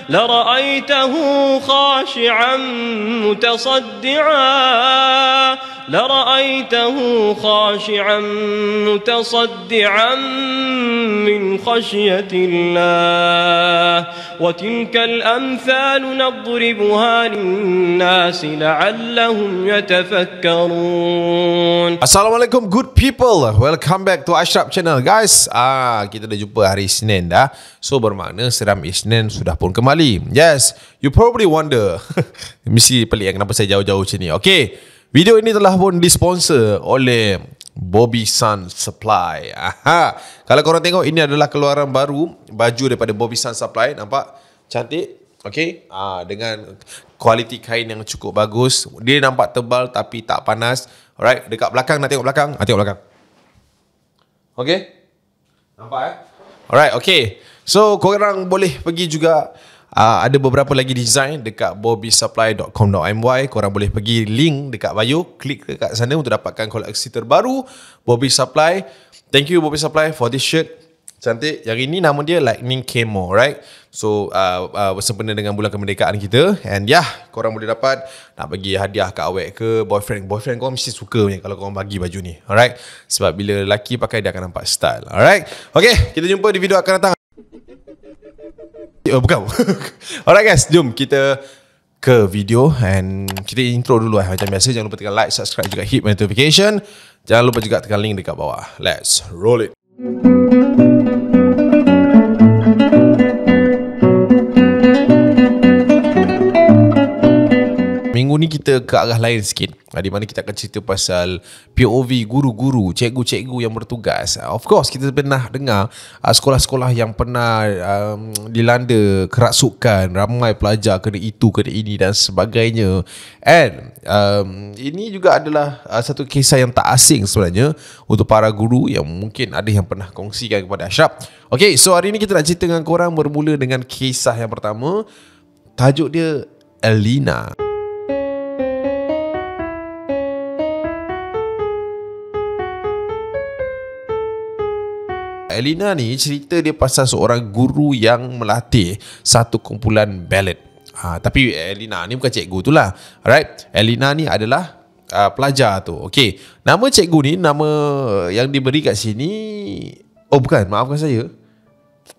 لرأيته خاشعا متصدعا من خشية الله وتلك الأمثال نضربها للناس لعلهم يتفكرون. Assalamualaikum good people. Welcome back to Ashraf Channel guys. Kita dah jumpa hari Isnin dah. So bermakna seram Isnin sudah pun kembali. Yes, you probably wonder mesti pelik kenapa saya jauh-jauh macam ni. Okay, video ini telah pun disponsor oleh Bobby Sun Supply. Kalau korang tengok, ini adalah keluaran baru baju daripada Bobby Sun Supply. Nampak cantik? Okay, dengan kualiti kain yang cukup bagus. Dia nampak tebal tapi tak panas. Alright, dekat belakang, nak tengok belakang? Tengok belakang. Okay, nampak Alright, okay. So korang boleh pergi juga, ada beberapa lagi design dekat bobbysupply.com.my. Korang boleh pergi link dekat bio, klik dekat sana untuk dapatkan koleksi terbaru Bobby Supply. Thank you Bobby Supply for this shirt. Cantik. Yang ini nama dia Lightning Camo, right? So bersempena dengan bulan kemerdekaan kita. And korang boleh dapat, nak bagi hadiah kat awek ke boyfriend korang mesti suka punya kalau korang bagi baju ni. Alright, sebab bila lelaki pakai dia akan nampak style. Alright, okay, kita jumpa di video akan datang. Bukan. Alright guys, jom kita ke video and kita intro dulu macam biasa. Jangan lupa tekan like, subscribe juga hit notification. Jangan lupa juga tekan link dekat bawah. Let's roll it. Minggu ni kita ke arah lain sikit, di mana kita akan cerita pasal POV guru-guru, cikgu-cikgu yang bertugas. Of course, kita pernah dengar sekolah-sekolah yang pernah dilanda kerasukan, ramai pelajar kena itu, kena ini dan sebagainya. And ini juga adalah satu kisah yang tak asing sebenarnya untuk para guru yang mungkin ada yang pernah kongsikan kepada Ashraf. Okay, so hari ni kita nak cerita dengan korang bermula dengan kisah yang pertama. Tajuk dia Elina. Elina ni cerita dia pasal seorang guru yang melatih satu kumpulan ballet. Tapi Elina ni bukan cikgu tu lah. Alright, Elina ni adalah pelajar tu. Okay, nama cikgu ni, nama yang diberi kat sini, oh bukan, maafkan saya,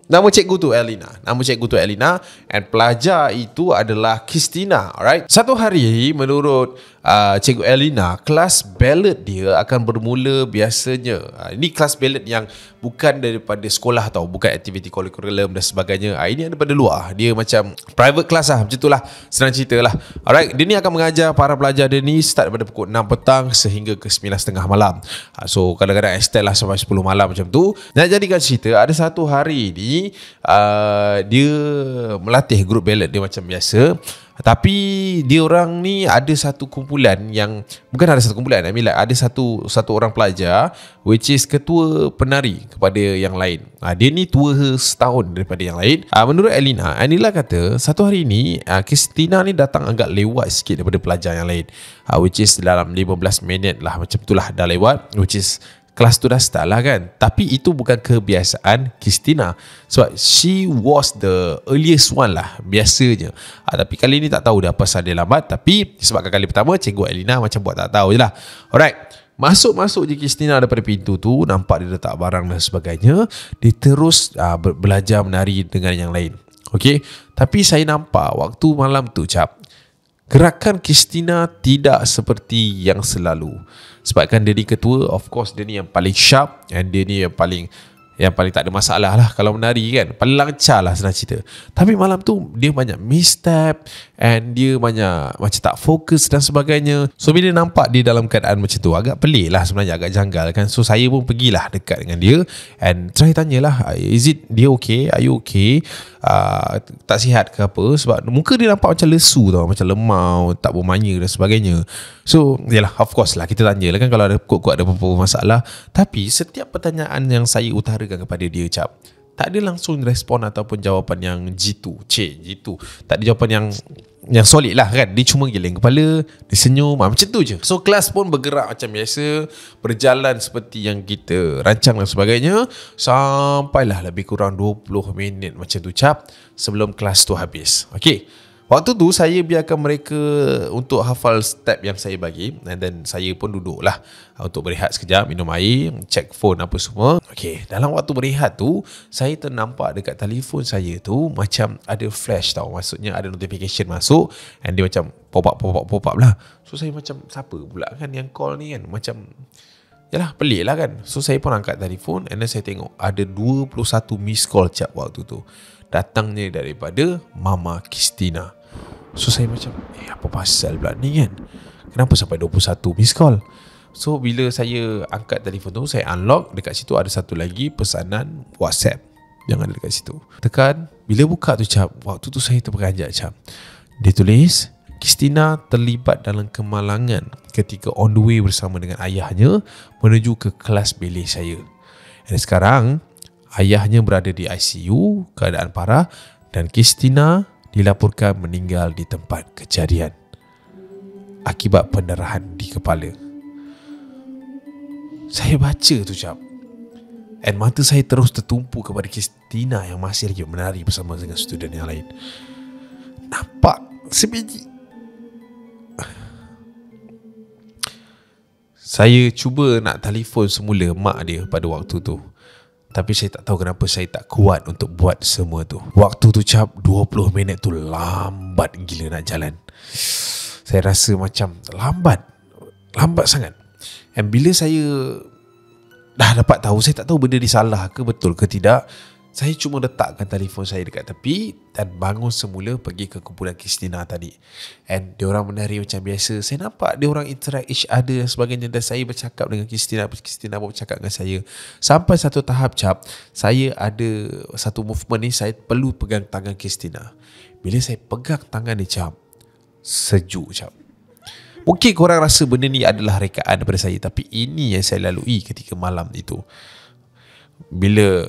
nama cikgu tu Elina. Nama cikgu tu Elina. And pelajar itu adalah Christina. Alright. Satu hari menurut cikgu Elina, kelas ballet dia akan bermula biasanya. Ini kelas ballet yang bukan daripada sekolah tau, bukan aktiviti kurikulum dan sebagainya. Ini daripada luar. Dia macam private class lah, macam tu lah, senang cerita lah. Alright, dia ni akan mengajar para pelajar dia ni start daripada pukul 6 petang sehingga ke 9.30 malam. So kadang-kadang extend lah sampai 10 malam macam tu. Nak jadikan cerita, ada satu hari ni dia melatih grup ballet dia macam biasa. Tapi dia orang ni ada satu kumpulan yang, bukan ada satu kumpulan, ada satu orang pelajar which is ketua penari kepada yang lain. Dia ni tua setahun daripada yang lain. Menurut Elina kata satu hari ni Christina ni datang agak lewat sikit daripada pelajar yang lain, which is dalam 15 minit lah, macam tu lah dah lewat, which is kelas tu dah start lah kan. Tapi itu bukan kebiasaan Christina, sebab she was the earliest one lah biasanya. Tapi kali ni tak tahu dah pasal dia lambat. Tapi sebabkan kali pertama cikgu Elina macam buat tak tahu je lah. Alright, masuk je Christina daripada pintu tu, nampak dia letak barang dan sebagainya. Dia terus belajar menari dengan yang lain. Okay, tapi saya nampak waktu malam tu gerakan Christina tidak seperti yang selalu. Sebabkan dia ni ketua, of course dia ni yang paling sharp, and dia ni yang paling tak ada masalah lah kalau menari kan. Paling lancar lah senang cerita. Tapi malam tu dia banyak misstep, and dia banyak macam tak fokus dan sebagainya. So bila nampak dia dalam keadaan macam tu, agak pelik lah sebenarnya, agak janggal kan. So saya pun pergilah dekat dengan dia and try tanyalah, is it dia okay? Are you okay? Tak sihat ke apa? Sebab muka dia nampak macam lesu tau, macam lemau, tak bermanya dan sebagainya. So yalah, of course lah kita tanya lah kan kalau ada kuat-kuat ada apa-apa masalah. Tapi setiap pertanyaan yang saya utarakan kepada dia tak ada langsung respon ataupun jawapan yang jitu. Jitu. Tak ada jawapan yang solid lah kan. Dia cuma geleng kepala, dia senyum, macam tu je. So kelas pun bergerak macam biasa, berjalan seperti yang kita rancang dan sebagainya, sampailah lebih kurang 20 minit macam tu cap sebelum kelas tu habis. Okay, waktu tu saya biarkan mereka untuk hafal step yang saya bagi, and then saya pun duduklah untuk berehat sekejap, minum air, check phone apa semua. Okay, dalam waktu berehat tu saya ternampak dekat telefon saya tu macam ada flash tau. Maksudnya ada notification masuk, and dia macam pop up lah. So saya macam, siapa pula kan yang call ni kan? Macam, yalah, pelik lah kan. So saya pun angkat telefon, and then saya tengok ada 21 miss call cap waktu tu. Datangnya daripada Mama Christina. So saya macam, apa pasal pula ni kan? Kenapa sampai 21 miss call? So bila saya angkat telefon tu, saya unlock, dekat situ ada satu lagi pesanan WhatsApp yang ada dekat situ. Tekan, bila buka tu cap, waktu tu saya terperanjat cap. Dia tulis, Christina terlibat dalam kemalangan ketika on the way bersama dengan ayahnya menuju ke kelas bilik saya. Dan sekarang ayahnya berada di ICU, keadaan parah, dan Christina dilaporkan meninggal di tempat kejadian akibat pendarahan di kepala. Saya baca tu cap, and mata saya terus tertumpu kepada Christina yang masih lagi menari bersama dengan student yang lain. Nampak sebiji. Saya cuba nak telefon semula mak dia pada waktu tu, tapi saya tak tahu kenapa saya tak kuat untuk buat semua tu. Waktu tu cap, 20 minit tu lambat gila nak jalan. Saya rasa macam lambat sangat. Dan bila saya dah dapat tahu, saya tak tahu benda ni salah ke betul ke tidak, saya cuma letakkan telefon saya dekat tepi dan bangun semula pergi ke kumpulan Christina tadi. And diorang menari macam biasa. Saya nampak diorang interact each other dan sebagainya, dan saya bercakap dengan Christina pun bercakap dengan saya. Sampai satu tahap cap, saya ada satu movement ni, saya perlu pegang tangan Christina. Bila saya pegang tangan ni cap, sejuk cap. Mungkin korang rasa benda ni adalah rekaan daripada saya, tapi ini yang saya lalui ketika malam itu. Bila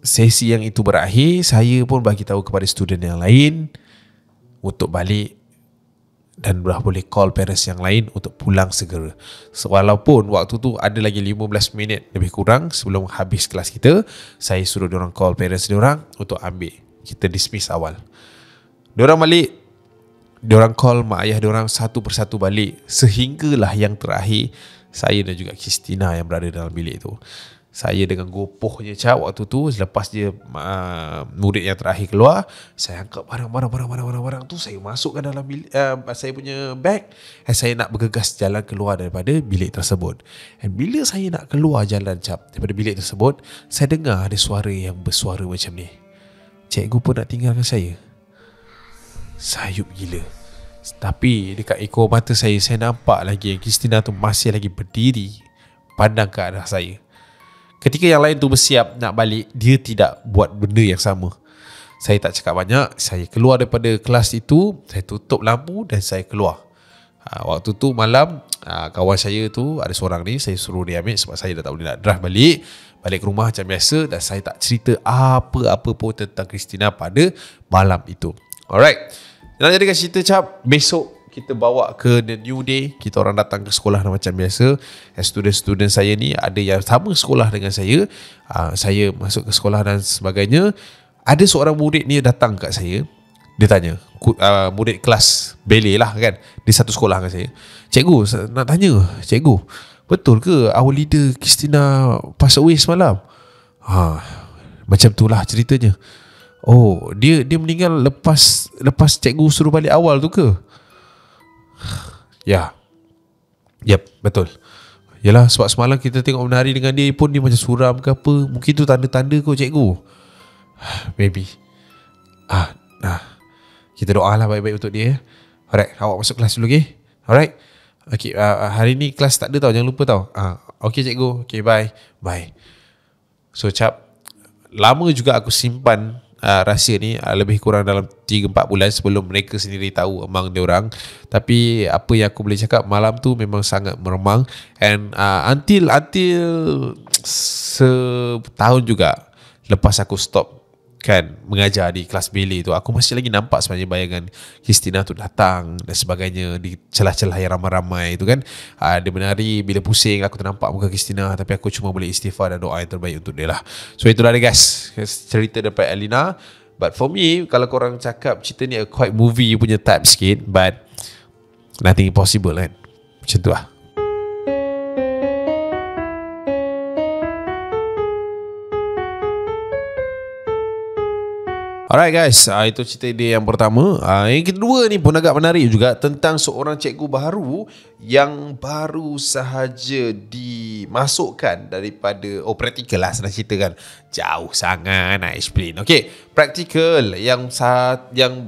sesi yang itu berakhir, saya pun bagi tahu kepada student yang lain untuk balik, dan dah boleh call parents yang lain untuk pulang segera. So, walaupun waktu tu ada lagi 15 minit lebih kurang sebelum habis kelas kita, saya suruh diorang call parents diorang untuk ambil kita dismiss awal. Diorang balik, diorang call mak ayah diorang satu persatu balik, sehinggalah yang terakhir saya dan juga Christina yang berada dalam bilik tu. Saya dengan gopohnya cap waktu tu, selepas dia murid yang terakhir keluar, saya angkat barang-barang tu, saya masukkan dalam bilik, saya punya bag, dan saya nak bergegas jalan keluar daripada bilik tersebut. Dan bila saya nak keluar jalan cap daripada bilik tersebut, saya dengar ada suara yang bersuara macam ni, cikgu pun nak tinggalkan saya. Sayup gila. Tapi dekat ekor mata saya nampak lagi Christina tu masih lagi berdiri pandang ke arah saya. Ketika yang lain tu bersiap nak balik, dia tidak buat benda yang sama. Saya tak cakap banyak, saya keluar daripada kelas itu, saya tutup lampu dan saya keluar. Waktu tu malam, kawan saya tu ada seorang ni, saya suruh dia ambil sebab saya dah tak boleh nak drive balik ke rumah macam biasa, dan saya tak cerita apa-apa pun tentang Christina pada malam itu. Alright, nak jadikan cerita cap, besok kita bawa ke the new day, kita orang datang ke sekolah macam biasa. Student-student saya ni ada yang sama sekolah dengan saya. Saya masuk ke sekolah dan sebagainya. Ada seorang murid ni datang kat saya. Dia tanya, murid kelas ballet lah kan, dia satu sekolah dengan saya. Cikgu, nak tanya cikgu, betul ke our leader Christina pass away semalam? Macam tu lah ceritanya. Oh, dia meninggal lepas cikgu suruh balik awal tu ke? Ya. Yep, betul. Yalah, sebab semalam kita tengok menari dengan dia pun dia macam suram ke apa. Mungkin tu tanda-tanda kot cikgu. Maybe. Kita doa lah baik-baik untuk dia. Alright, awak masuk kelas dulu, okay? Alright. Okay, hari ni kelas tak ada tau, jangan lupa tau. Okay cikgu, okay bye. Bye. So cap, lama juga aku simpan rahsia ni, lebih kurang dalam 3-4 bulan sebelum mereka sendiri tahu among dia orang. Tapi apa yang aku boleh cakap, malam tu memang sangat meremang. And until setahun juga lepas aku stop kan mengajar di kelas ballet tu, aku masih lagi nampak sebenarnya bayangan Christina tu datang dan sebagainya di celah-celah yang ramai-ramai tu kan. Dia menari, bila pusing aku ternampak muka Christina, tapi aku cuma boleh istighfar dan doa yang terbaik untuk dia lah. So itulah dia guys, cerita daripada Elina. But for me, kalau korang cakap cerita ni quite movie punya type sikit, but nothing impossible kan, macam tu lah. Alright guys, itu cerita dia yang pertama. Yang kedua ni pun agak menarik juga, tentang seorang cikgu baru yang baru sahaja dimasukkan daripada, praktikal lah senang cerita kan. Jauh sangat nak explain. Okay, praktikal yang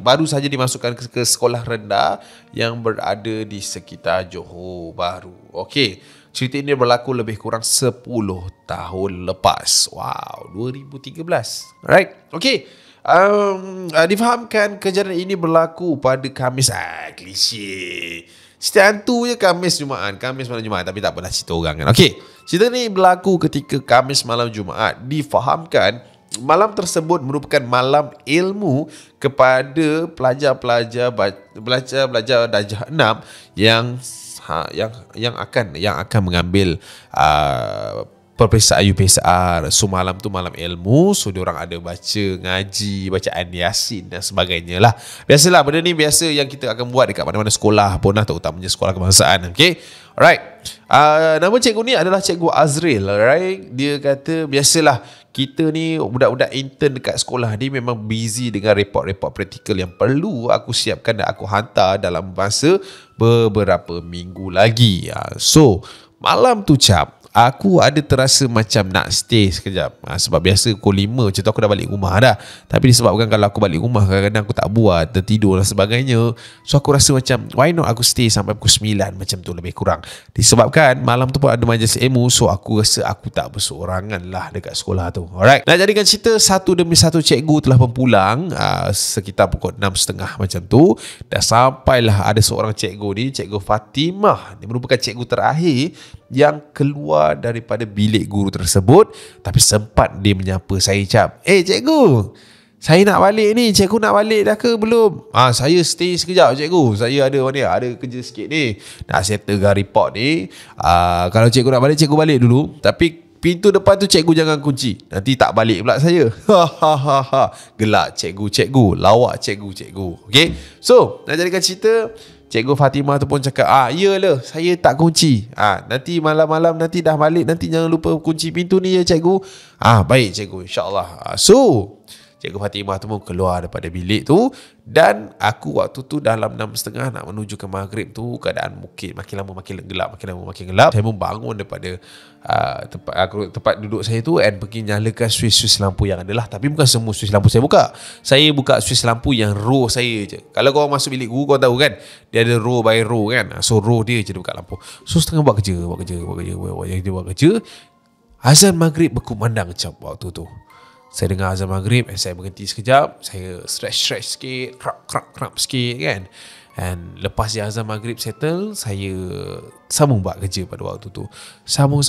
baru sahaja dimasukkan ke sekolah rendah yang berada di sekitar Johor Bahru. Okay, cerita ini berlaku lebih kurang 10 tahun lepas. Wow, 2013. Alright, okay. Difahamkan kejadian ini berlaku pada Khamis. Klise. Cerita hantu je Khamis Jumaat. Khamis malam Jumaat. Tapi tak apalah, cerita orang kan. Okey, cerita ni berlaku ketika Khamis malam Jumaat. Difahamkan malam tersebut merupakan malam ilmu kepada pelajar-pelajar darjah 6 yang akan mengambil peperiksaan UPSR. So malam tu malam ilmu, so diorang ada baca ngaji, bacaan Yasin dan sebagainya lah. Biasalah benda ni biasa yang kita akan buat dekat mana-mana sekolah pun lah, terutamanya sekolah kebangsaan. Okay, alright. Nama cikgu ni adalah Cikgu Azril. Alright, dia kata biasalah kita ni budak-budak intern dekat sekolah ni memang busy dengan report-report praktikal yang perlu aku siapkan dan aku hantar dalam masa beberapa minggu lagi. So malam tu cap, aku ada terasa macam nak stay sekejap. Sebab biasa pukul 5 macam tu aku dah balik rumah dah. Tapi disebabkan kalau aku balik rumah kadang-kadang aku tak buat, tertidur dan sebagainya. So aku rasa macam why not aku stay sampai pukul 9 macam tu lebih kurang. Disebabkan malam tu pun ada majlis ilmu, so aku rasa aku tak berseorangan lah dekat sekolah tu. Alright, nak jadikan cerita, satu demi satu cikgu telah pun pulang sekitar pukul 6.30 macam tu. Dan sampailah ada seorang cikgu ni, Cikgu Fatimah. Dia merupakan cikgu terakhir yang keluar daripada bilik guru tersebut. Tapi sempat dia menyapa saya cap, cikgu, saya nak balik ni, cikgu nak balik dah ke belum? Saya stay sekejap cikgu, saya ada kerja sikit ni, nak settlekan report ni. Kalau cikgu nak balik, cikgu balik dulu, tapi pintu depan tu cikgu jangan kunci, nanti tak balik pula saya. Gelak cikgu, lawak cikgu. Okay, so nak jadikan cerita, Cikgu Fatimah tu pun cakap, iyalah, saya tak kunci. Nanti malam-malam nanti dah balik, nanti jangan lupa kunci pintu ni ya cikgu. Baik cikgu, insyaAllah. So Cikgu Fatimah tu pun keluar daripada bilik tu. Dan aku waktu tu dalam 6.30 nak menuju ke maghrib tu, keadaan makin lama makin gelap. Saya pun bangun daripada tempat duduk saya tu and pergi nyalakan switch lampu yang ada lah. Tapi bukan semua switch lampu saya buka. Saya buka switch lampu yang row saya je. Kalau korang masuk bilik guru, korang tahu kan, dia ada row by row kan. So row dia je dia buka lampu. So setengah buat kerja. Azan maghrib berkumandang cap waktu tu. Saya dengar azan maghrib, saya berhenti sekejap, saya stretch sikit, krap sikit kan. And lepas dia azan maghrib settle, saya sambung buat kerja pada waktu tu. Sambung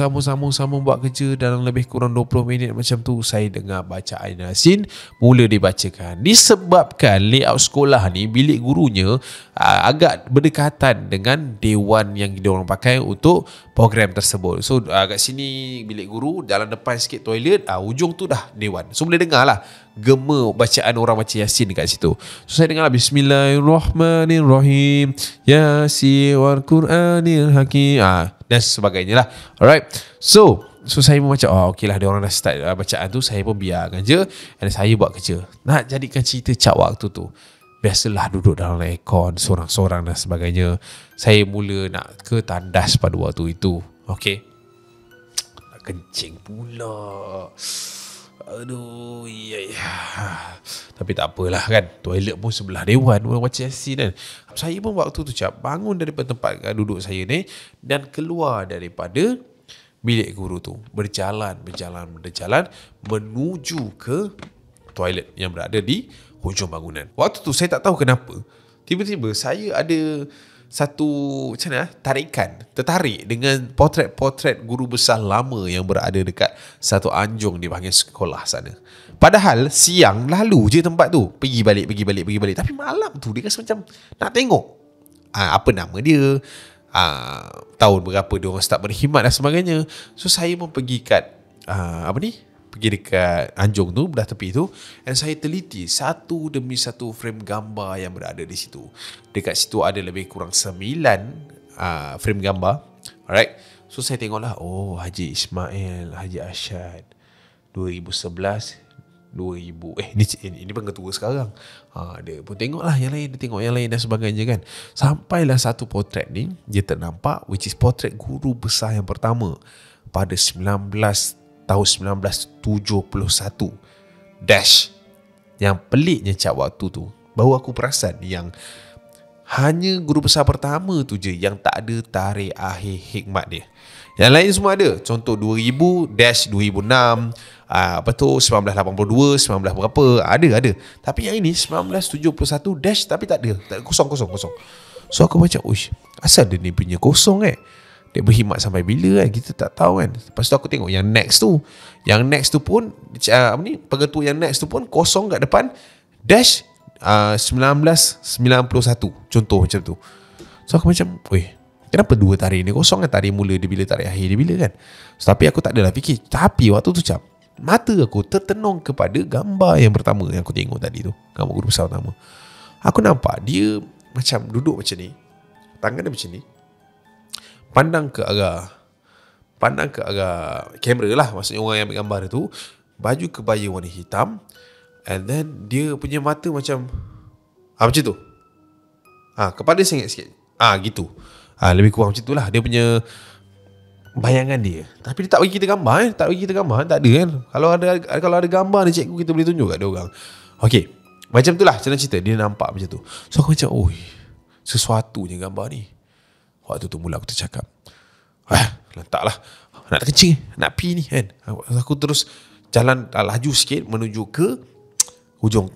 buat kerja. Dalam lebih kurang 20 minit macam tu, saya dengar bacaan Yasin mula dibacakan. Disebabkan layout sekolah ni, bilik gurunya agak berdekatan dengan dewan yang diorang pakai untuk program tersebut. So kat sini bilik guru, jalan depan sikit toilet, ujung tu dah dewan. So boleh dengar lah gema bacaan orang baca Yasin dekat situ. So saya dengar lah, Bismillahirrahmanirrahim, Yasin wal Quranil Hakim, dan sebagainya lah. Alright, so saya pun macam okey lah, dia orang dah start bacaan tu, saya pun biarkan je dan saya buat kerja. Nak jadikan cerita cap waktu tu, biasalah duduk dalam aircon sorang-sorang dan sebagainya. Saya mula nak ke tandas pada waktu itu. Okey, nak kencing pula. Aduh, ya. Tapi tak apalah kan, toilet pun sebelah dewan orang baca Yasin kan. Saya pun waktu tu cap bangun daripada tempat duduk saya ni dan keluar daripada bilik guru tu, berjalan menuju ke toilet yang berada di hujung bangunan. Waktu tu saya tak tahu kenapa, tiba-tiba saya ada satu macam mana, tertarik dengan potret-potret guru besar lama yang berada dekat satu anjung dipanggil sekolah sana. Padahal siang lalu je tempat tu, pergi balik. Tapi malam tu dia rasa macam nak tengok apa nama dia, tahun berapa dia orang start berkhidmat dan sebagainya. So saya pun pergi kat pergi dekat anjung tu, belah tepi tu, dan saya teliti satu demi satu frame gambar yang berada di situ. Dekat situ ada lebih kurang 9 frame gambar. Alright. So saya tengoklah, oh Haji Ismail, Haji Ashad 2011 ini pun ketua sekarang. Dia pun tengoklah yang lain, dia tengok yang lain dan sebagainya kan. Sampailah satu potret ni dia ternampak, which is potret guru besar yang pertama pada tahun 1971 dash. Yang peliknya waktu tu, baru aku perasan yang hanya guru besar pertama tu je yang tak ada tarikh akhir hikmat dia. Yang lain semua ada. Contoh 2000-2006, 1982, 19 berapa, ada. Tapi yang ini 1971 dash, tapi tak ada kosong. So aku macam, uish, asal dia ni punya kosong dia berkhidmat sampai bila kan, kita tak tahu kan. Lepas tu aku tengok yang next tu pun pengetua yang next tu pun kosong kat depan dash 1991, contoh macam tu. So aku macam, kenapa dua tarikh ni kosong kan? Tarikh mula dia bila, tarikh akhir dia bila kan? So, tapi aku tak adalah fikir. Tapi waktu tu mata aku tertenung kepada gambar yang pertama yang aku tengok tadi tu, gambar guru besar pertama. Aku nampak dia macam duduk macam ni, tangan dia macam ni, pandang ke arah kamera lah, maksudnya orang yang ambil gambar dia tu, baju kebaya warna hitam, and then dia punya mata macam macam tu, kepala sengit sikit, gitu, lebih kurang macam tu lah dia punya bayangan dia. Tapi dia tak bagi kita gambar tak ada kan. Kalau ada gambar ni cikgu, kita boleh tunjuk kat dia orang. Okay, macam tu lah cerita cerita dia nampak macam tu. So aku macam, sesuatunya gambar ni. Waktu tu mula aku tercakap, letaklah, nak kencing, nak pi ni kan. Aku terus jalan laju sikit menuju ke hujung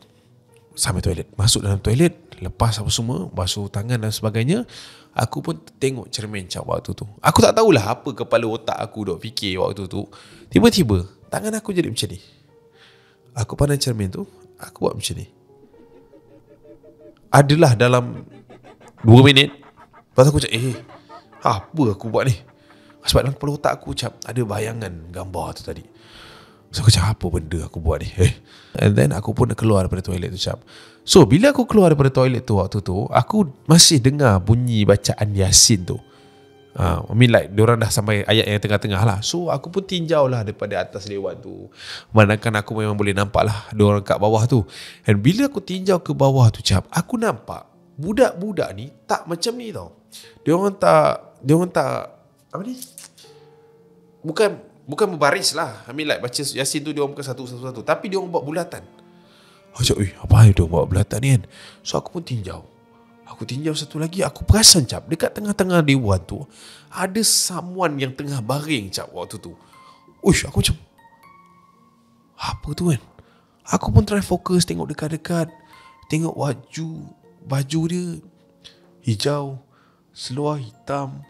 sampai toilet. Masuk dalam toilet, lepas apa semua, basuh tangan dan sebagainya. Aku pun tengok cermin waktu tu. Aku tak tahulah apa kepala otak aku duk fikir waktu tu. Tiba-tiba tangan aku jadi macam ni. Aku pandang cermin tu, aku buat macam ni. Adalah dalam 2 minit. Lepas aku macam, apa aku buat ni? Sebab dalam kepala otak aku macam ada bayangan gambar tu tadi. So aku macam, apa benda aku buat ni? And then aku pun keluar daripada toilet tu cap. So bila aku keluar daripada toilet tu waktu tu, aku masih dengar bunyi bacaan Yasin tu. Like diorang dah sampai ayat yang tengah-tengah lah. So aku pun tinjau lah daripada atas dewan tu. Manakala aku memang boleh nampak lah diorang kat bawah tu. Dan bila aku tinjau ke bawah tu cap, aku nampak budak-budak ni tak macam ni tau. Diorang tak apa ni, Bukan berbaris lah. Like baca Yasin tu diorang bukan satu-satu, tapi diorang buat bulatan. Macam, apa yang diorang buat bulatan ni kan? So aku pun tinjau. Aku tinjau satu lagi, aku perasan cap, dekat tengah-tengah dewan tu ada someone yang tengah baring cap waktu tu. Aku macam, apa tu kan? Aku pun try fokus, tengok dekat-dekat, tengok baju dia hijau, seluar hitam,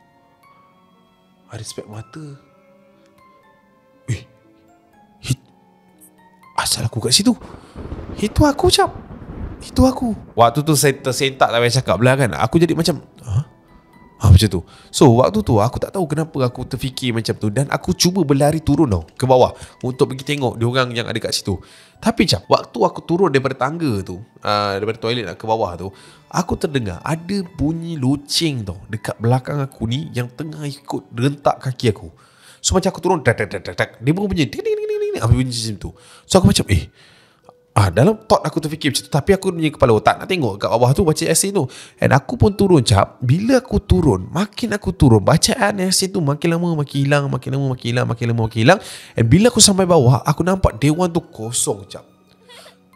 ada spek mata. Asal aku kat situ? Itu aku cap. Itu aku. Waktu tu saya tersentak tak payah cakap lah kan. Aku jadi macam macam tu. So waktu tu aku tak tahu kenapa aku terfikir macam tu. Dan aku cuba berlari turun tau ke bawah untuk pergi tengok diorang yang ada kat situ. Tapi cap, waktu aku turun daripada tangga tu, daripada toilet nak ke bawah tu, aku terdengar ada bunyi loceng tau dekat belakang aku ni, yang tengah ikut rentak kaki aku. So macam aku turun, dia pun bunyi bunyi macam tu. So aku macam dalam thought aku terfikir macam tu. Tapi aku punya kepala otak nak tengok kat bawah tu baca Yasin tu. And aku pun turun cap. Bila aku turun, makin aku turun, bacaan Yasin tu makin lama makin hilang, makin lama makin hilang. And bila aku sampai bawah, aku nampak dewan tu kosong cap.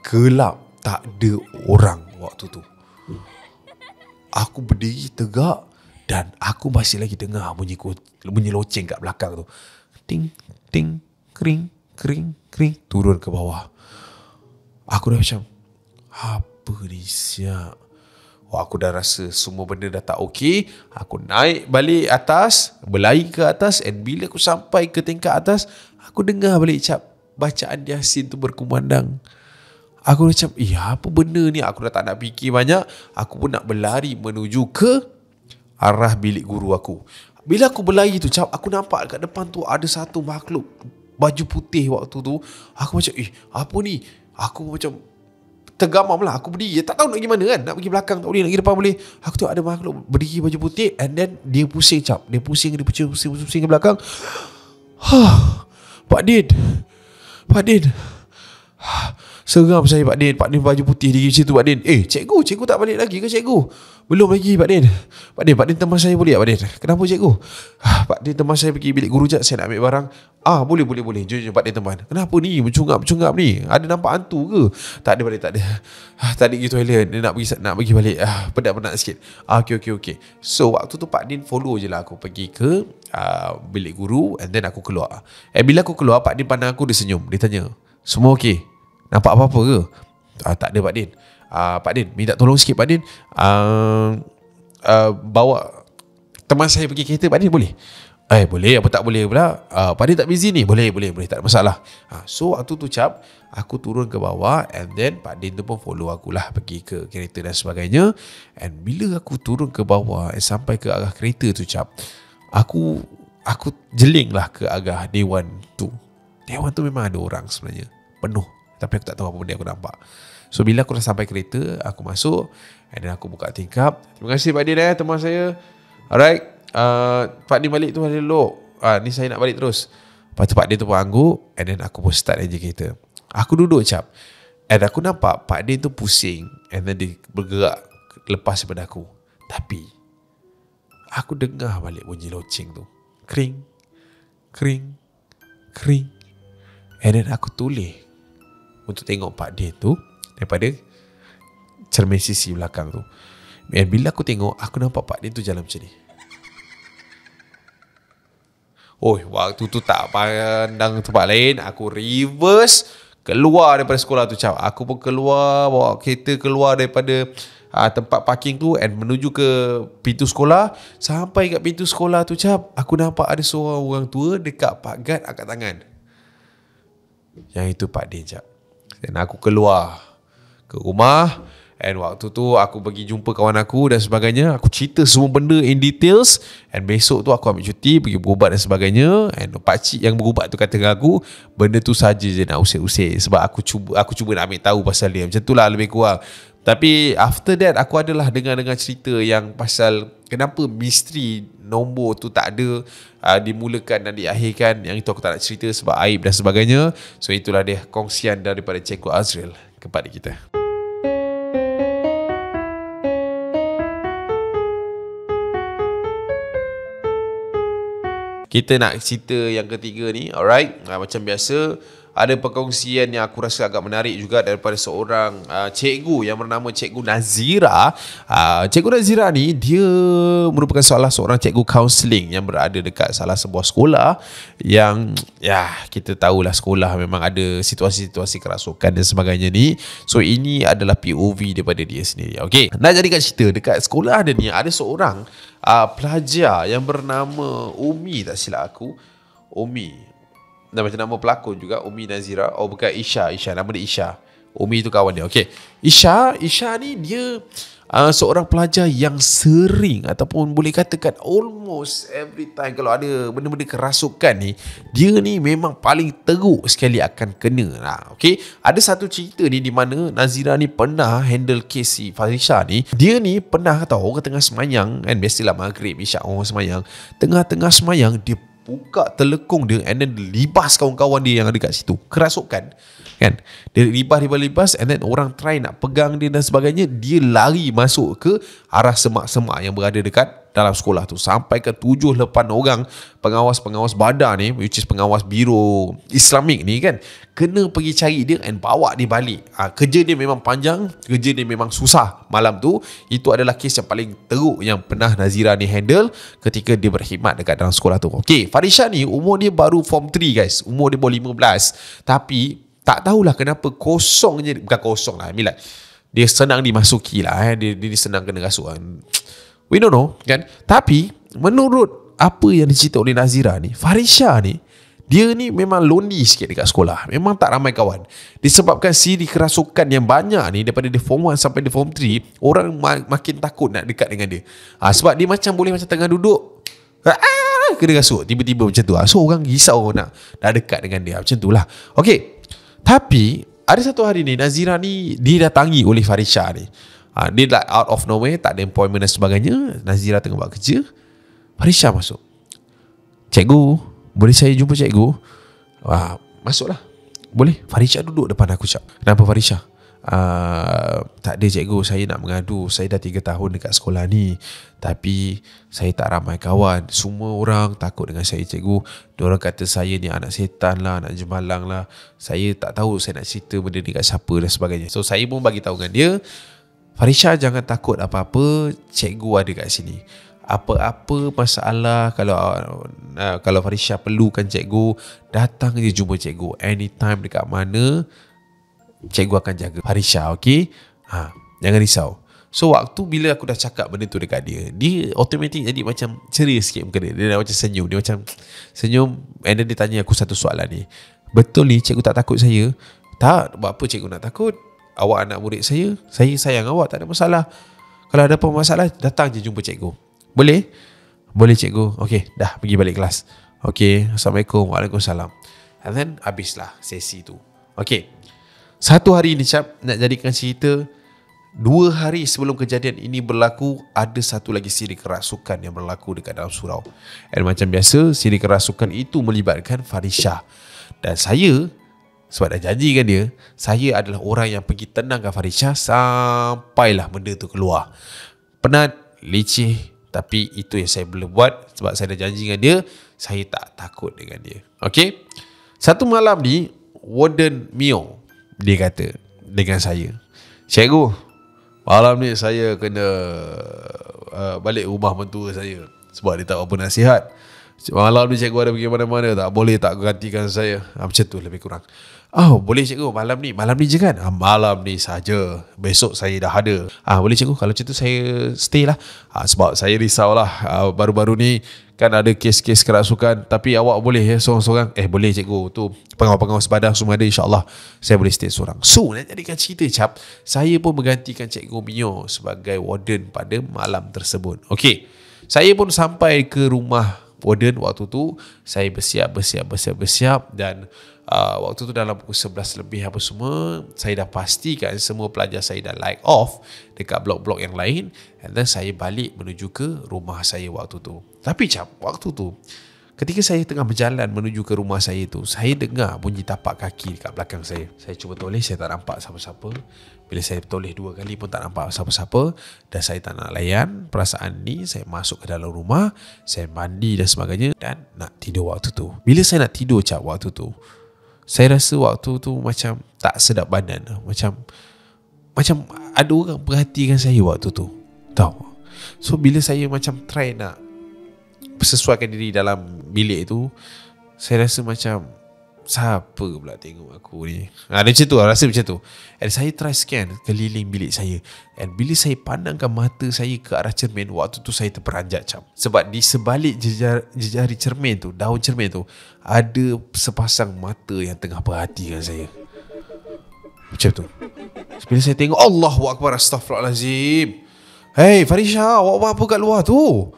Gelap, tak ada orang waktu tu. Aku berdiri tegak dan aku masih lagi dengar bunyi loceng kat belakang tu. Ting ting kering kering turun ke bawah. Aku dah macam, apa ni siap? Aku dah rasa semua benda dah tak okey. Aku naik balik atas, berlari ke atas, and bila aku sampai ke tingkat atas, aku dengar balik bacaan Yasin tu berkumandang. Aku macam, apa benda ni? Aku dah tak nak fikir banyak. Aku pun nak berlari menuju ke arah bilik guru aku. Bila aku berlari tu, aku nampak kat depan tu ada satu makhluk baju putih waktu tu. Aku macam, apa ni? Aku macam tergamam lah. Aku berdiri, tak tahu nak pergi mana kan. Nak pergi belakang tak boleh, nak pergi depan boleh. Aku tu ada makhluk berdiri baju putih, and then dia pusing Dia pusing ke belakang. Pak Din. Seram saya Pak Din baju putih di situ Pak Din. Cikgu tak balik lagi ke cikgu? Belum lagi Pak Din. Pak Din teman saya boleh tak Pak Din? Kenapa cikgu? Pak Din teman saya pergi bilik guru jap, saya nak ambil barang. Boleh. Jom Pak Din teman. Kenapa ni? Mencungap ni. Ada nampak hantu ke? Tak ada Pak Din, tak ada. Tadi pergi toilet, dia nak pergi balik. Penat sikit. Okey. So waktu tu Pak Din follow je lah aku pergi ke bilik guru, and then aku keluar. Bila aku keluar, Pak Din pandang aku, dia senyum. Dia tanya, semua okey? Nampak apa-apa ke? Tak ada Pak Din. Pak Din, minta tolong sikit Pak Din. Bawa teman saya pergi kereta Pak Din, boleh? Boleh, apa tak boleh pula? Pak Din tak busy ni? Boleh, tak ada masalah. So waktu tu aku turun ke bawah, and then Pak Din tu pun follow aku lah pergi ke kereta dan sebagainya. And bila aku turun ke bawah sampai ke arah kereta tu aku jeling lah ke arah dewan tu. Dewan tu memang ada orang sebenarnya, penuh. Tapi aku tak tahu apa benda aku nampak. So bila aku dah sampai kereta, aku masuk, and then aku buka tingkap. Terima kasih Pak Din teman saya. Alright, Pak Din balik tu ada elok. Ni saya nak balik terus. Lepas tu Pak Din tu pun angguk, and then aku pun start enjin kereta. Aku duduk and aku nampak Pak Din tu pusing, and then dia bergerak lepas daripada aku. Tapi aku dengar balik bunyi loceng tu. Kring. And then aku toleh untuk tengok Pak Din tu daripada cermin sisi belakang tu. Dan bila aku tengok, aku nampak Pak Din tu jalan macam ni. Waktu tu tak pandang tempat lain, aku reverse keluar daripada sekolah tu. Aku pun keluar, bawa kereta keluar daripada tempat parking tu, and menuju ke pintu sekolah. Sampai kat pintu sekolah tu aku nampak ada seorang orang tua dekat pagar angkat tangan. Yang itu Pak Din Dan aku keluar ke rumah, and waktu tu aku pergi jumpa kawan aku dan sebagainya. Aku cerita semua benda in details, and besok tu aku ambil cuti, pergi berubat dan sebagainya. And pakcik yang berubat tu kata dengan aku, benda tu saja je nak usik-usik, sebab aku cuba nak ambil tahu pasal dia. Macam tu lah lebih kurang. Tapi after that, aku adalah dengar cerita yang pasal kenapa misteri nombor tu tak ada dimulakan dan diakhirkan. Yang itu aku tak nak cerita sebab aib dan sebagainya. So itulah dia kongsian daripada Cikgu Azril kepada kita. Kita nak cerita yang ketiga ni. Alright, macam biasa, ada perkongsian yang aku rasa agak menarik juga daripada seorang cikgu yang bernama Cikgu Nazira. Cikgu Nazira ni, dia merupakan salah seorang cikgu kaunseling yang berada dekat salah sebuah sekolah yang kita tahulah sekolah memang ada situasi-situasi kerasukan dan sebagainya ni. So ini adalah POV daripada dia sendiri. Okay, nak jadikan cerita, dekat sekolah ada ni, ada seorang pelajar yang bernama Umi, tak silap aku, Umi. Dan macam nama pelakon juga, Umi Nazira. Bukan Isha, nama dia Isha. Umi tu kawan dia. Okay, Isha ni dia seorang pelajar yang sering, ataupun boleh katakan almost every time kalau ada benda-benda kerasukan ni, dia ni memang paling teruk sekali akan kena. Okay, ada satu cerita ni di mana Nazira ni pernah handle kes si Farisha ni. Dia ni pernah tahu orang tengah semayang kan, biasalah maghrib isyak orang semayang, tengah-tengah semayang dia buka telekung dia, and then libas kawan-kawan dia yang ada kat situ. Kerasukan kan, dia libas, and then orang try nak pegang dia dan sebagainya. Dia lari masuk ke arah semak-semak yang berada dekat dalam sekolah tu. Sampai ke 7-8 orang pengawas badan ni, which is pengawas biro Islamik ni kan, kena pergi cari dia and bawa dia balik. Kerja dia memang panjang, kerja dia memang susah malam tu. Itu adalah kes yang paling teruk yang pernah Nazira ni handle ketika dia berkhidmat dekat dalam sekolah tu. Okay, Farisha ni umur dia baru form 3 guys, umur dia baru 15. Tapi tak tahulah kenapa kosong je, bukan kosong lah, dia senang dimasuki lah, dia senang kena rasuk kan. We don't know kan. Tapi menurut apa yang dicerita oleh Nazira ni, Farisha ni, dia ni memang lonely sikit dekat sekolah. Memang tak ramai kawan. Disebabkan siri kerasukan yang banyak ni, daripada dia form 1 sampai dia form 3, orang makin takut nak dekat dengan dia. Sebab dia macam boleh macam tengah duduk, kena rasuk tiba-tiba macam tu. So orang risau nak dekat dengan dia. Macam tu lah. Okay. Tapi ada satu hari ni, Nazira ni didatangi oleh Farisha ni. Dia like out of nowhere, tak ada employment dan sebagainya. Nazira tengah buat kerja, Farisha masuk. Cikgu, boleh saya jumpa cikgu? Masuklah. Boleh. Farisha duduk depan aku, cak. Kenapa Farisha? Tak ada cikgu, saya nak mengadu. Saya dah 3 tahun dekat sekolah ni, tapi saya tak ramai kawan. Semua orang takut dengan saya, cikgu. Diorang kata saya ni anak setan lah, anak jemalang lah. Saya tak tahu saya nak cerita benda ni kat siapa dan sebagainya. So saya pun bagi tahu dengan dia, Farisha jangan takut apa-apa, cikgu ada kat sini. Apa-apa masalah, kalau Farisha perlukan cikgu, datang je jumpa cikgu. Anytime, dekat mana, cikgu akan jaga Farisha, okay? Jangan risau. So waktu bila aku dah cakap benda tu dekat dia, dia automatic jadi macam ceria sikit muka dia. Dia dah macam senyum. Dia macam senyum. And then dia tanya aku satu soalan ni, betul ni cikgu tak takut saya? Tak, buat apa cikgu nak takut? Awak anak murid saya sayang awak, tak ada masalah. Kalau ada apa masalah, datang je jumpa cikgu. Boleh? Boleh cikgu. Okay, dah pergi balik kelas. Okay, Assalamualaikum. Waalaikumsalam. And then habislah sesi tu. Okay, satu hari ni, cap, nak jadikan cerita, 2 hari sebelum kejadian ini berlaku, ada satu lagi siri kerasukan yang berlaku dekat dalam surau. Dan macam biasa, siri kerasukan itu melibatkan Farisha. Dan saya, sebab dah janjikan dia, saya adalah orang yang pergi tenangkan Farisha sampailah benda tu keluar. Penat, leceh, tapi itu yang saya boleh buat. Sebab saya dah janji dengan dia, saya tak takut dengan dia. Okay. Satu malam ni, Warden Mio, dia kata dengan saya, cikgu, malam ni saya kena balik rumah mentua saya, sebab dia tak apa nasihat. Malam ni cikgu ada pergi mana-mana, tak boleh tak gantikan saya. Macam tu lebih kurang. Boleh cikgu, malam ni je kan? Malam ni saja, besok saya dah ada. Boleh cikgu, kalau macam tu saya stay lah. Sebab saya risau lah, baru-baru ni kan ada kes-kes kerasukan. Tapi awak boleh ya seorang-seorang? Boleh cikgu, tu pengawas-pengawas badan semua ada, insyaAllah saya boleh stay seorang. So nak jadikan cerita, cap, saya pun menggantikan cikgu Mio sebagai warden pada malam tersebut. Okay, saya pun sampai ke rumah warden waktu tu. Saya bersiap dan waktu tu dalam pukul 11 lebih apa semua, saya dah pastikan semua pelajar saya dah light off dekat blok-blok yang lain. And then saya balik menuju ke rumah saya waktu tu. Tapi cap, waktu tu ketika saya tengah berjalan menuju ke rumah saya tu, saya dengar bunyi tapak kaki dekat belakang saya. Saya cuba toleh, saya tak nampak siapa-siapa. Bila saya toleh 2 kali pun tak nampak siapa-siapa. Dan saya tak nak layan perasaan ni. Saya masuk ke dalam rumah, saya mandi dan sebagainya, dan nak tidur waktu tu. Bila saya nak tidur, cap, waktu tu, saya rasa waktu tu macam tak sedap badan. Macam ada orang perhatikan saya waktu tu, tahu. So bila saya macam try nak sesuaikan diri dalam bilik tu, saya rasa macam siapa pula tengok aku ni. Macam tu, rasa macam tu. And saya try scan keliling bilik saya. And bila saya pandangkan mata saya ke arah cermin, waktu tu saya terperanjat, cap. Sebab di sebalik jejari cermin tu, daun cermin tu, ada sepasang mata yang tengah perhatikan saya. Macam tu. Bila saya tengok, Allahu Akbar, astaghfirullahalazim. Hey Farisha, awak buat apa kat luar tu?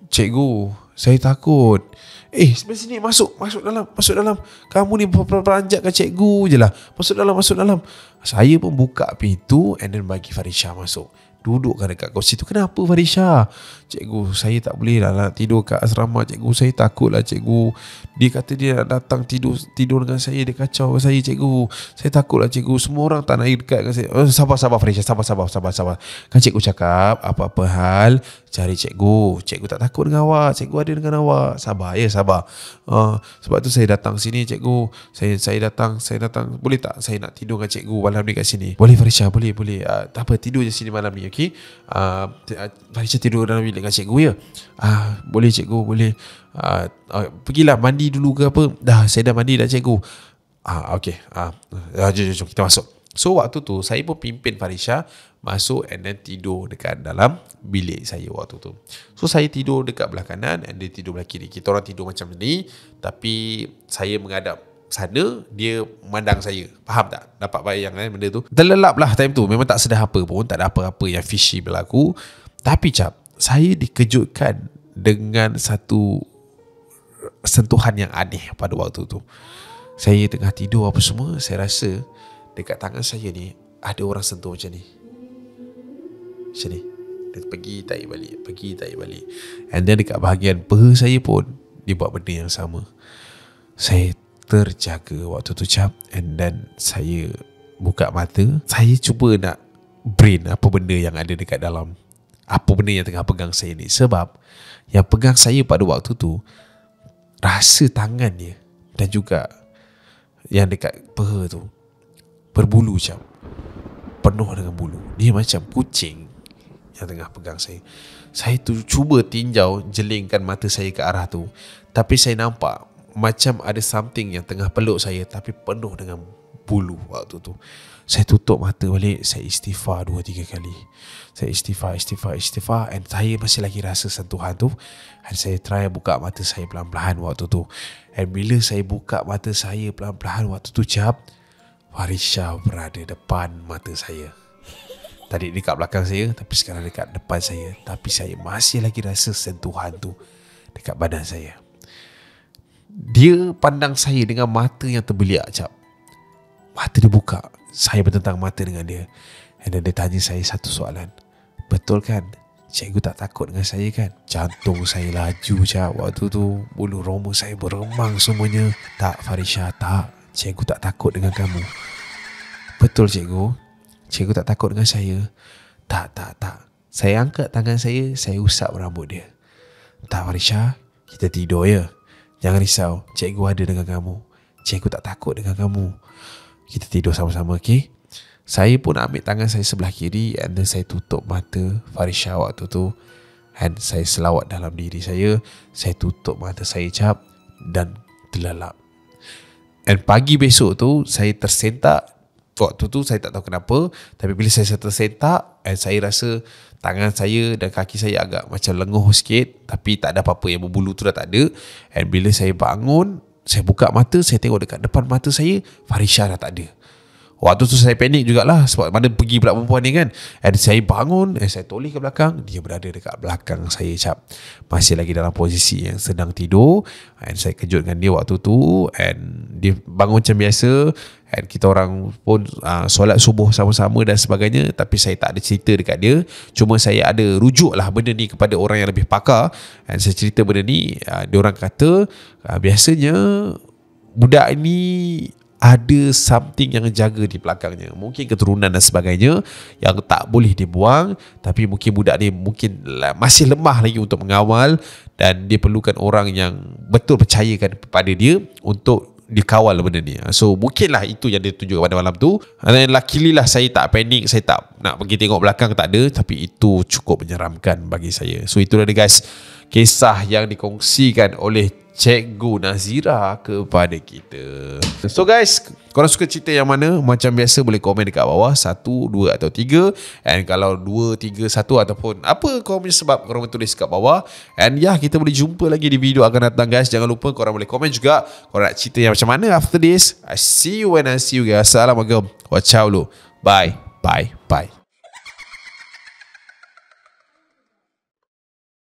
Cikgu, saya takut. Sebelah sini, masuk dalam. Kamu ni peranjatkan cikgu je lah. Masuk dalam. Saya pun buka pintu and then bagi Farisha masuk. Dudukkan dekat kursi tu. Kenapa Farisha? Cikgu, saya tak boleh lah nak tidur kat asrama, cikgu. Saya takut lah, cikgu. Dia kata dia nak datang tidur dengan saya. Dia kacau saya, cikgu. Saya takut lah, cikgu. Semua orang tak nak dekat dengan saya. Sabar Farisha, sabar. Kan cikgu cakap, apa-apa hal, cari cikgu. Cikgu tak takut dengan awak. Cikgu ada dengan awak. Sabar. Sebab tu saya datang sini, cikgu. Saya datang. Boleh tak saya nak tidur dengan cikgu malam ni kat sini? Boleh Farisha, boleh. Tak apa, tidur je sini malam ni, okay? Farisha tidur dalam bilik dengan cikgu ya? Boleh cikgu, boleh. Pergilah mandi dulu ke apa? Dah, saya dah mandi dah, cikgu. Okay. Jom kita masuk. So waktu tu saya pun pimpin Farisha masuk and then tidur dekat dalam bilik saya waktu tu. So saya tidur dekat belah kanan and dia tidur belah kiri. Kita orang tidur macam ni, tapi saya menghadap sana, dia memandang saya. Faham tak? Dapat bayang kan benda tu? Terlelap lah time tu. Memang tak sedar apa pun, tak ada apa-apa yang fishy berlaku. Tapi saya dikejutkan dengan satu sentuhan yang aneh pada waktu tu. Saya tengah tidur apa semua, saya rasa dekat tangan saya ni ada orang sentuh macam ni. Macam ni. Dia pergi tarik balik. And then dekat bahagian peha saya pun dia buat benda yang sama. Saya terjaga waktu tu and then saya buka mata. Saya cuba nak brain apa benda yang ada dekat dalam, apa benda yang tengah pegang saya ni. Sebab yang pegang saya pada waktu tu rasa tangan dia dan juga yang dekat peha tu berbulu penuh dengan bulu. Dia macam kucing yang tengah pegang saya. Saya tu cuba tinjau, jelingkan mata saya ke arah tu, tapi saya nampak macam ada something yang tengah peluk saya tapi penuh dengan bulu waktu tu. Saya tutup mata balik, saya istighfar 2-3 kali. Saya istighfar and saya masih lagi rasa sentuhan tu. And saya try buka mata saya pelan-pelan waktu tu. And bila saya buka mata saya pelan-pelan waktu tu Farisha berada depan mata saya. Tadi dekat belakang saya, tapi sekarang dekat depan saya. Tapi saya masih lagi rasa sentuhan tu dekat badan saya. Dia pandang saya dengan mata yang terbeliak Mata dia buka. Saya bertentang mata dengan dia. And then dia tanya saya satu soalan. Betul kan? Cikgu tak takut dengan saya kan? Jantung saya laju waktu tu. Bulu roma saya beremang semuanya. Tak Farisha, tak. Cikgu tak takut dengan kamu. Betul cikgu? Cikgu tak takut dengan saya? Tak. Saya angkat tangan saya usap rambut dia. Tak Farisha, kita tidur ya. Jangan risau, cikgu ada dengan kamu. Cikgu tak takut dengan kamu. Kita tidur sama-sama, okey? Saya pun ambil tangan saya sebelah kiri and then saya tutup mata Farisha waktu tu. And saya selawat dalam diri saya. Saya tutup mata saya dan terlelap. And pagi besok tu saya tersentak. Waktu tu saya tak tahu kenapa, tapi bila saya tersentak and saya rasa tangan saya dan kaki saya agak macam lenguh sikit, tapi tak ada apa-apa, yang berbulu tu dah tak ada. And bila saya bangun, saya buka mata, saya tengok dekat depan mata saya Farisha dah tak ada. Waktu tu saya panik jugalah, sebab mana pergi pula perempuan ni kan. And saya bangun, saya toleh ke belakang, dia berada dekat belakang saya masih lagi dalam posisi yang sedang tidur. And saya kejutkan dia waktu tu. And dia bangun macam biasa. And kita orang pun solat subuh sama-sama dan sebagainya. Tapi saya tak ada cerita dekat dia. Cuma saya ada rujuk lah benda ni kepada orang yang lebih pakar. And saya cerita benda ni, dia orang kata biasanya budak ni ada something yang jaga di belakangnya. Mungkin keturunan dan sebagainya yang tak boleh dibuang. Tapi mungkin budak ni mungkin masih lemah lagi untuk mengawal. Dan dia perlukan orang yang betul percayakan kepada dia untuk dikawal benda ni. So mungkinlah itu yang dia tunjuk pada malam tu. Dan luckily lah saya tak panik, saya tak nak pergi tengok belakang, tak ada. Tapi itu cukup menyeramkan bagi saya. So itulah dia guys, kisah yang dikongsikan oleh Cikgu Nazira kepada kita. So guys, korang suka cerita yang mana? Macam biasa boleh komen dekat bawah 1, 2 atau 3. And kalau 2, 3, 1 ataupun apa korang punya sebab, korang boleh tulis kat bawah. And kita boleh jumpa lagi di video akan datang guys. Jangan lupa korang boleh komen juga korang nak cerita yang macam mana after this. I see you when I see you guys. Assalamualaikum. Ciao lu. Bye.